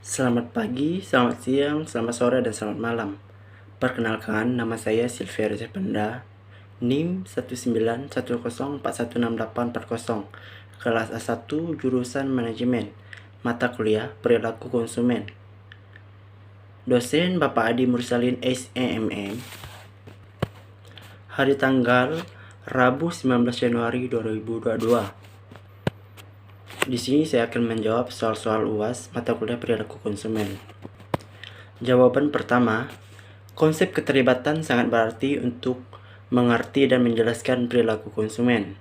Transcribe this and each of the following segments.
Selamat pagi, selamat siang, selamat sore, dan selamat malam. Perkenalkan, nama saya Silvia Rezependa, NIM 19104168840, kelas A1, jurusan Manajemen, mata kuliah Perilaku Konsumen. Dosen Bapak Adi Mursalin SEMM. Hari tanggal Rabu 19 Januari 2022. Di sini saya akan menjawab soal-soal UAS mata kuliah Perilaku Konsumen. Jawaban pertama, konsep keterlibatan sangat berarti untuk mengerti dan menjelaskan perilaku konsumen.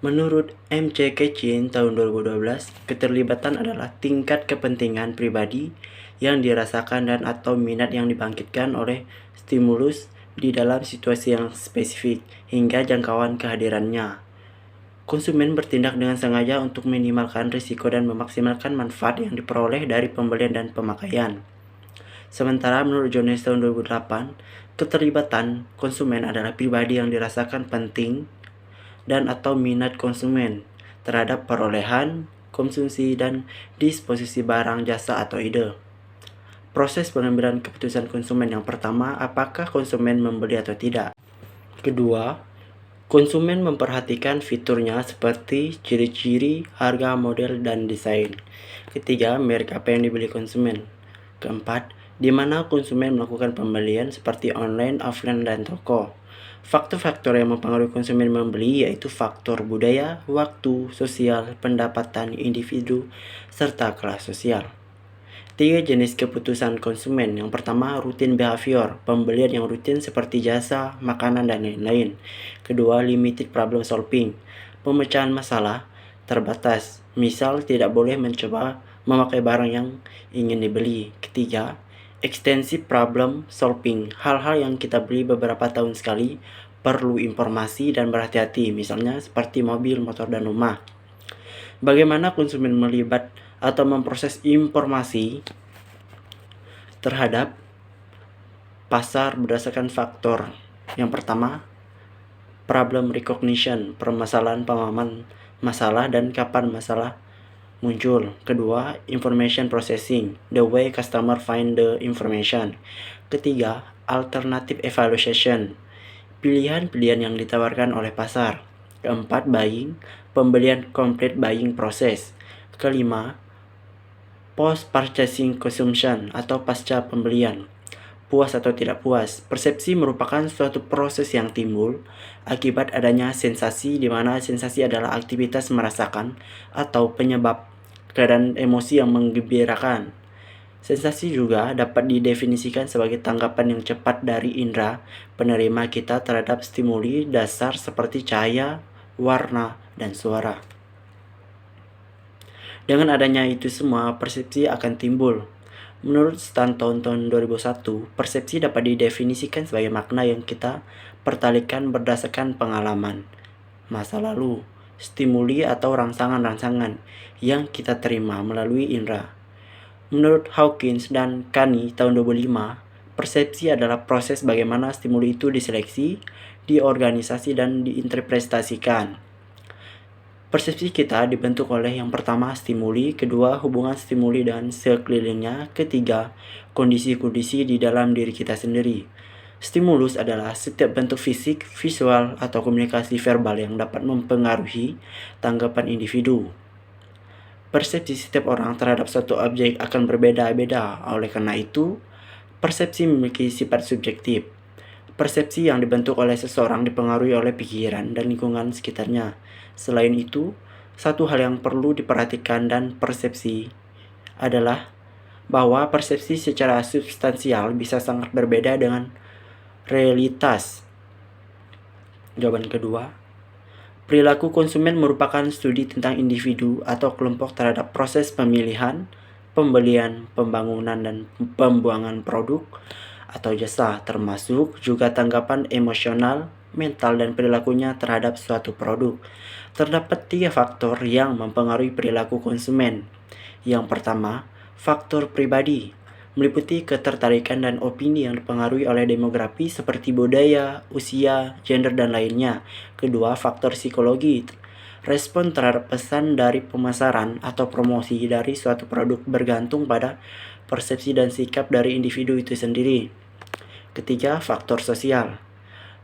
Menurut M.C. Kecin tahun 2012, keterlibatan adalah tingkat kepentingan pribadi yang dirasakan dan atau minat yang dibangkitkan oleh stimulus di dalam situasi yang spesifik hingga jangkauan kehadirannya. Konsumen bertindak dengan sengaja untuk meminimalkan risiko dan memaksimalkan manfaat yang diperoleh dari pembelian dan pemakaian. Sementara menurut Jones tahun 2008, keterlibatan konsumen adalah pribadi yang dirasakan penting dan atau minat konsumen terhadap perolehan, konsumsi, dan disposisi barang, jasa, atau ide. Proses pengambilan keputusan konsumen yang pertama, apakah konsumen membeli atau tidak. Kedua, konsumen memperhatikan fiturnya seperti ciri-ciri, harga, model, dan desain. Ketiga, merek apa yang dibeli konsumen. Keempat, di mana konsumen melakukan pembelian seperti online, offline, dan toko. Faktor-faktor yang mempengaruhi konsumen membeli yaitu faktor budaya, waktu, sosial, pendapatan individu, serta kelas sosial. 3 jenis keputusan konsumen. Yang pertama, rutin behavior, pembelian yang rutin seperti jasa, makanan, dan lain-lain. Kedua, limited problem solving, pemecahan masalah terbatas, misal tidak boleh mencoba memakai barang yang ingin dibeli. Ketiga, extensive problem solving, hal-hal yang kita beli beberapa tahun sekali, perlu informasi dan berhati-hati, misalnya seperti mobil, motor, dan rumah. Bagaimana konsumen melibat atau memproses informasi terhadap pasar berdasarkan faktor. Yang pertama, problem recognition, permasalahan pemahaman masalah dan kapan masalah muncul. Kedua, information processing, the way customer find the information. Ketiga, alternative evaluation, pilihan-pilihan yang ditawarkan oleh pasar. Keempat, buying, pembelian complete buying process. Kelima, post-purchasing consumption atau pasca pembelian. Puas atau tidak puas, persepsi merupakan suatu proses yang timbul akibat adanya sensasi, di mana sensasi adalah aktivitas merasakan atau penyebab keadaan emosi yang menggembirakan. Sensasi juga dapat didefinisikan sebagai tanggapan yang cepat dari indera penerima kita terhadap stimuli dasar seperti cahaya, warna, dan suara. Dengan adanya itu semua, persepsi akan timbul. Menurut Stanton tahun 2001, persepsi dapat didefinisikan sebagai makna yang kita pertalikan berdasarkan pengalaman masa lalu, stimuli atau rangsangan-rangsangan yang kita terima melalui indera. Menurut Hawkins dan Kani tahun 2005, persepsi adalah proses bagaimana stimuli itu diseleksi, diorganisasi, dan diinterpretasikan. Persepsi kita dibentuk oleh yang pertama stimuli, kedua hubungan stimuli dan sekelilingnya, ketiga kondisi-kondisi di dalam diri kita sendiri. Stimulus adalah setiap bentuk fisik, visual, atau komunikasi verbal yang dapat mempengaruhi tanggapan individu. Persepsi setiap orang terhadap suatu objek akan berbeda-beda, oleh karena itu, persepsi memiliki sifat subjektif. Persepsi yang dibentuk oleh seseorang dipengaruhi oleh pikiran dan lingkungan sekitarnya. Selain itu, satu hal yang perlu diperhatikan dan persepsi adalah bahwa persepsi secara substansial bisa sangat berbeda dengan realitas. Jawaban kedua, perilaku konsumen merupakan studi tentang individu atau kelompok terhadap proses pemilihan, pembelian, pembangunan, dan pembuangan produk atau jasa, termasuk juga tanggapan emosional, mental, dan perilakunya terhadap suatu produk. Terdapat 3 faktor yang mempengaruhi perilaku konsumen. Yang pertama, faktor pribadi, meliputi ketertarikan dan opini yang dipengaruhi oleh demografi seperti budaya, usia, gender, dan lainnya. Kedua, faktor psikologi, Respon terhadap pesan dari pemasaran atau promosi dari suatu produk bergantung pada persepsi dan sikap dari individu itu sendiri. Ketiga, faktor sosial.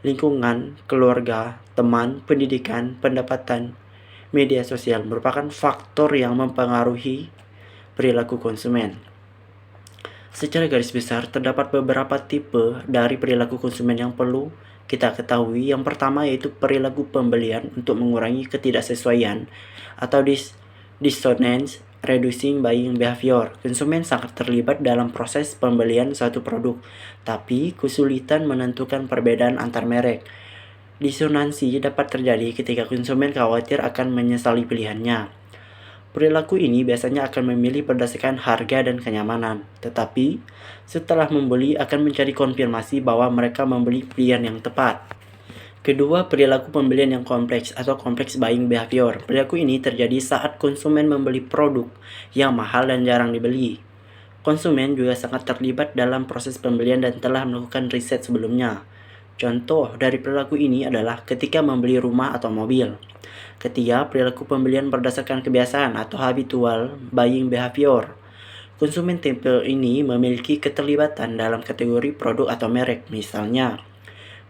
Lingkungan, keluarga, teman, pendidikan, pendapatan, media sosial merupakan faktor yang mempengaruhi perilaku konsumen. Secara garis besar, terdapat beberapa tipe dari perilaku konsumen yang perlu kita ketahui. Yang pertama yaitu perilaku pembelian untuk mengurangi ketidaksesuaian atau dissonance reducing buying behavior. Konsumen sangat terlibat dalam proses pembelian suatu produk, tapi kesulitan menentukan perbedaan antar merek. Disonansi dapat terjadi ketika konsumen khawatir akan menyesali pilihannya. Perilaku ini biasanya akan memilih berdasarkan harga dan kenyamanan, tetapi setelah membeli akan mencari konfirmasi bahwa mereka membeli pilihan yang tepat. Kedua, perilaku pembelian yang kompleks atau complex buying behavior. Perilaku ini terjadi saat konsumen membeli produk yang mahal dan jarang dibeli. Konsumen juga sangat terlibat dalam proses pembelian dan telah melakukan riset sebelumnya. Contoh dari perilaku ini adalah ketika membeli rumah atau mobil. Ketiga, perilaku pembelian berdasarkan kebiasaan atau habitual buying behavior. Konsumen tipe ini memiliki keterlibatan dalam kategori produk atau merek. Misalnya,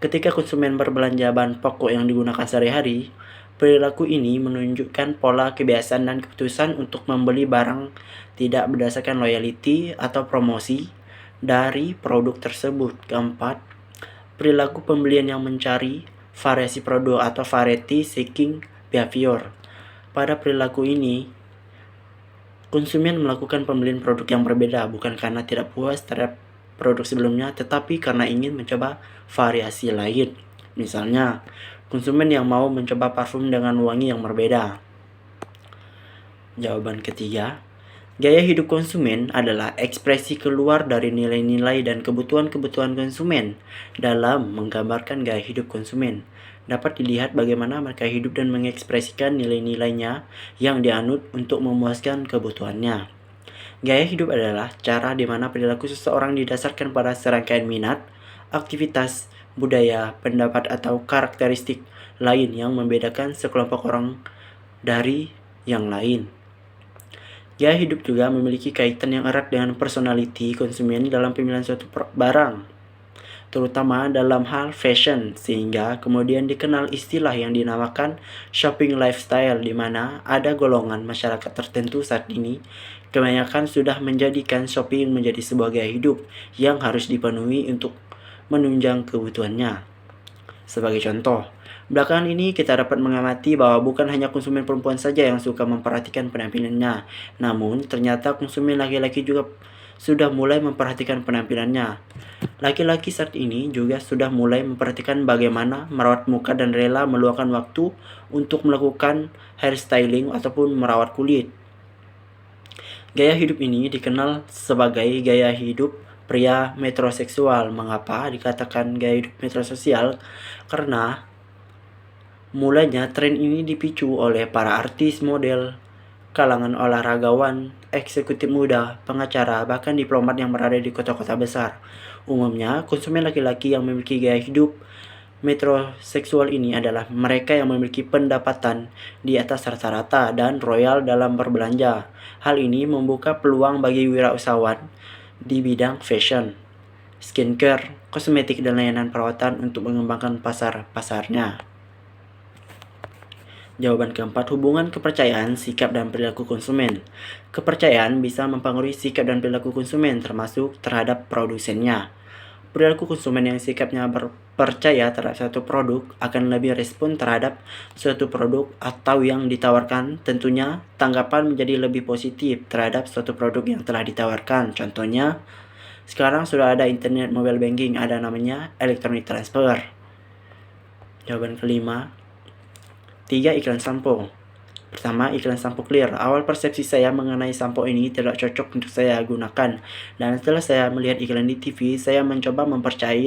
ketika konsumen berbelanja bahan pokok yang digunakan sehari-hari, perilaku ini menunjukkan pola kebiasaan dan keputusan untuk membeli barang tidak berdasarkan loyalty atau promosi dari produk tersebut. Keempat, perilaku pembelian yang mencari variasi produk atau variety seeking behavior. Pada perilaku ini, konsumen melakukan pembelian produk yang berbeda bukan karena tidak puas terhadap produk sebelumnya, tetapi karena ingin mencoba variasi lain. Misalnya, konsumen yang mau mencoba parfum dengan wangi yang berbeda. Jawaban ketiga, gaya hidup konsumen adalah ekspresi keluar dari nilai-nilai dan kebutuhan-kebutuhan konsumen. Dalam menggambarkan gaya hidup konsumen, dapat dilihat bagaimana mereka hidup dan mengekspresikan nilai-nilainya yang dianut untuk memuaskan kebutuhannya. Gaya hidup adalah cara di mana perilaku seseorang didasarkan pada serangkaian minat, aktivitas, budaya, pendapat, atau karakteristik lain yang membedakan sekelompok orang dari yang lain. Gaya hidup juga memiliki kaitan yang erat dengan personality konsumen dalam pemilihan suatu barang, terutama dalam hal fashion, sehingga kemudian dikenal istilah yang dinamakan shopping lifestyle, di mana ada golongan masyarakat tertentu saat ini kebanyakan sudah menjadikan shopping menjadi sebuah gaya hidup yang harus dipenuhi untuk menunjang kebutuhannya. Sebagai contoh, belakangan ini kita dapat mengamati bahwa bukan hanya konsumen perempuan saja yang suka memperhatikan penampilannya, namun ternyata konsumen laki-laki juga sudah mulai memperhatikan penampilannya. Laki-laki saat ini juga sudah mulai memperhatikan bagaimana merawat muka dan rela meluangkan waktu untuk melakukan hairstyling ataupun merawat kulit. Gaya hidup ini dikenal sebagai gaya hidup pria metroseksual. Mengapa dikatakan gaya hidup metrososial? Karena mulanya tren ini dipicu oleh para artis, model, kalangan olahragawan, eksekutif muda, pengacara, bahkan diplomat yang berada di kota-kota besar. Umumnya, konsumen laki-laki yang memiliki gaya hidup metroseksual ini adalah mereka yang memiliki pendapatan di atas rata-rata dan royal dalam berbelanja. Hal ini membuka peluang bagi wirausahawan di bidang fashion, skincare, kosmetik, dan layanan perawatan untuk mengembangkan pasarnya. Jawaban keempat, hubungan kepercayaan, sikap, dan perilaku konsumen. Kepercayaan bisa mempengaruhi sikap dan perilaku konsumen, termasuk terhadap produsennya. Perilaku konsumen yang sikapnya percaya terhadap suatu produk akan lebih respon terhadap suatu produk atau yang ditawarkan. Tentunya, tanggapan menjadi lebih positif terhadap suatu produk yang telah ditawarkan. Contohnya, sekarang sudah ada internet, mobile banking, ada namanya electronic transfer. Jawaban kelima, 3. Iklan sampo. Pertama, iklan sampo Clear. Awal persepsi saya mengenai sampo ini tidak cocok untuk saya gunakan. Dan setelah saya melihat iklan di TV, saya mencoba mempercayai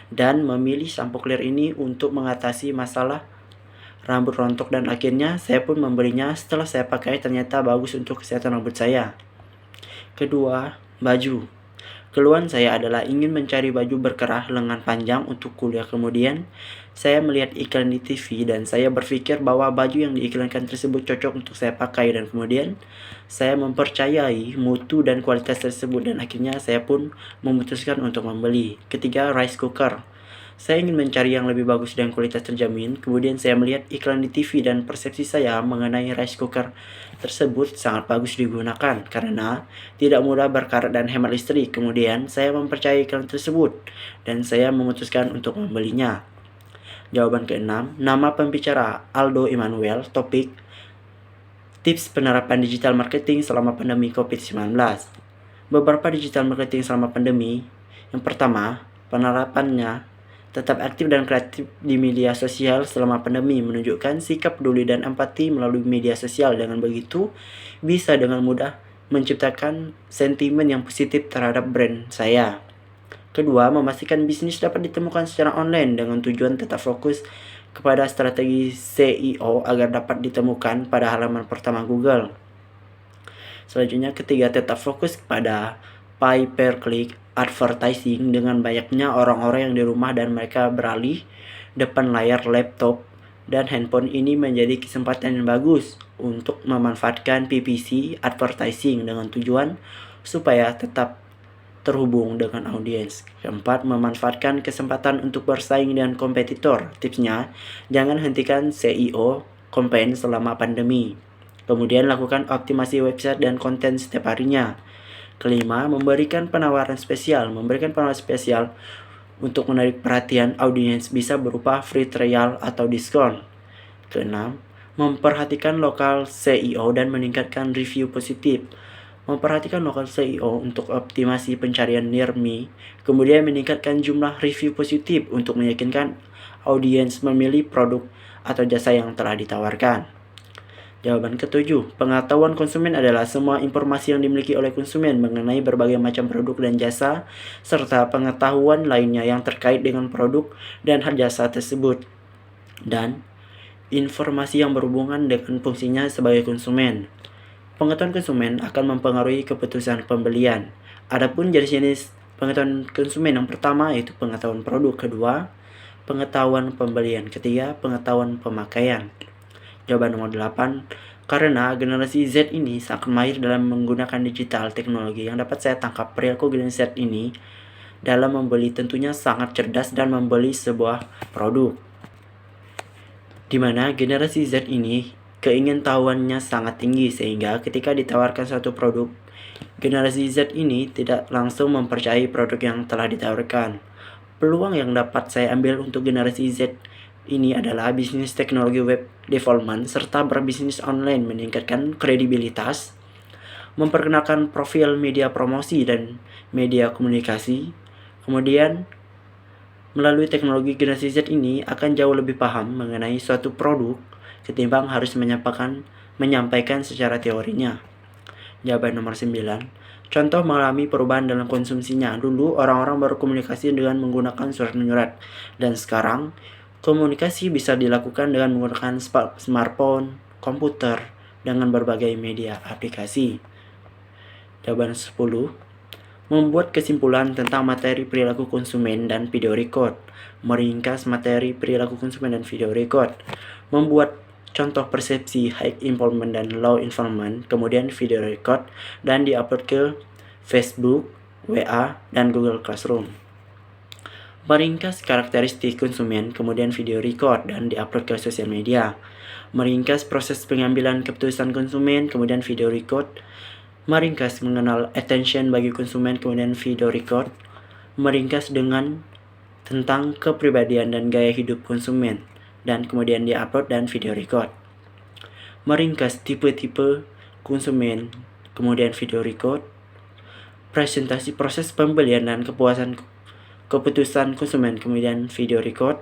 dan memilih sampo Clear ini untuk mengatasi masalah rambut rontok, dan akhirnya saya pun membelinya. Setelah saya pakai, ternyata bagus untuk kesehatan rambut saya. Kedua, baju. Keluhan saya adalah ingin mencari baju berkerah lengan panjang untuk kuliah. Kemudian, saya melihat iklan di TV dan saya berpikir bahwa baju yang diiklankan tersebut cocok untuk saya pakai, dan kemudian saya mempercayai mutu dan kualitas tersebut dan akhirnya saya pun memutuskan untuk membeli. Ketiga, rice cooker. Saya ingin mencari yang lebih bagus dan kualitas terjamin. Kemudian saya melihat iklan di TV dan persepsi saya mengenai rice cooker tersebut sangat bagus digunakan karena tidak mudah berkarat dan hemat listrik. Kemudian saya mempercayai iklan tersebut dan saya memutuskan untuk membelinya. Jawaban keenam, nama pembicara Aldo Emmanuel, topik tips penerapan digital marketing selama pandemi COVID-19. Beberapa digital marketing selama pandemi. Yang pertama, penerapannya tetap aktif dan kreatif di media sosial selama pandemi, menunjukkan sikap peduli dan empati melalui media sosial. Dengan begitu, bisa dengan mudah menciptakan sentimen yang positif terhadap brand saya. Kedua, memastikan bisnis dapat ditemukan secara online dengan tujuan tetap fokus kepada strategi SEO agar dapat ditemukan pada halaman pertama Google. Selanjutnya, ketiga, tetap fokus kepada pay per click advertising. Dengan banyaknya orang-orang yang di rumah dan mereka beralih depan layar laptop dan handphone, ini menjadi kesempatan yang bagus untuk memanfaatkan PPC advertising dengan tujuan supaya tetap terhubung dengan audiens. Keempat, memanfaatkan kesempatan untuk bersaing dengan kompetitor. Tipsnya, jangan hentikan SEO campaign selama pandemi. Kemudian lakukan optimasi website dan konten setiap harinya. Kelima, memberikan penawaran spesial. Memberikan penawaran spesial untuk menarik perhatian audiens bisa berupa free trial atau diskon. Keenam, memperhatikan lokal SEO dan meningkatkan review positif. Memperhatikan lokal SEO untuk optimasi pencarian near me, kemudian meningkatkan jumlah review positif untuk meyakinkan audiens memilih produk atau jasa yang telah ditawarkan. Jawaban ketujuh, pengetahuan konsumen adalah semua informasi yang dimiliki oleh konsumen mengenai berbagai macam produk dan jasa, serta pengetahuan lainnya yang terkait dengan produk dan jasa tersebut, dan informasi yang berhubungan dengan fungsinya sebagai konsumen. Pengetahuan konsumen akan mempengaruhi keputusan pembelian. Adapun jenis pengetahuan konsumen, yang pertama yaitu pengetahuan produk, kedua pengetahuan pembelian, ketiga pengetahuan pemakaian. Jawaban nomor 8, karena generasi Z ini sangat mahir dalam menggunakan digital teknologi. Yang dapat saya tangkap, perilaku generasi Z ini dalam membeli tentunya sangat cerdas dan membeli sebuah produk, di mana generasi Z ini keingintahuannya sangat tinggi sehingga ketika ditawarkan suatu produk, generasi Z ini tidak langsung mempercayai produk yang telah ditawarkan. Peluang yang dapat saya ambil untuk generasi Z ini adalah bisnis teknologi web development serta berbisnis online, meningkatkan kredibilitas, memperkenalkan profil media promosi dan media komunikasi. Kemudian, melalui teknologi generasi Z ini akan jauh lebih paham mengenai suatu produk ketimbang harus menyampaikan secara teorinya. Jawaban nomor 9, contoh mengalami perubahan dalam konsumsinya. Dulu orang-orang berkomunikasi dengan menggunakan surat menyurat, dan sekarang komunikasi bisa dilakukan dengan menggunakan smartphone, komputer, dengan berbagai media aplikasi. Jawaban 10, membuat kesimpulan tentang materi perilaku konsumen dan video record. Meringkas materi perilaku konsumen dan video record. Membuat contoh persepsi high involvement dan low involvement, kemudian video record, dan diupload ke Facebook, WA, dan Google Classroom. Meringkas karakteristik konsumen, kemudian video record, dan diupload ke sosial media. Meringkas proses pengambilan keputusan konsumen, kemudian video record. Meringkas mengenal attention bagi konsumen, kemudian video record. Meringkas tentang kepribadian dan gaya hidup konsumen, dan kemudian diupload dan video record. Meringkas tipe-tipe konsumen, kemudian video record. Presentasi proses pembelian dan keputusan konsumen, kemudian video record.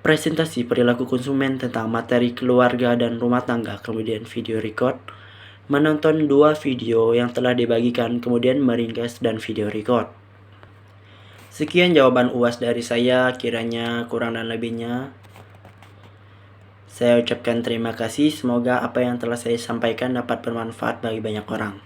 Presentasi perilaku konsumen tentang materi keluarga dan rumah tangga, kemudian video record. Menonton 2 video yang telah dibagikan, kemudian meringkas dan video record. Sekian jawaban UAS dari saya, kiranya kurang dan lebihnya saya ucapkan terima kasih. Semoga apa yang telah saya sampaikan dapat bermanfaat bagi banyak orang.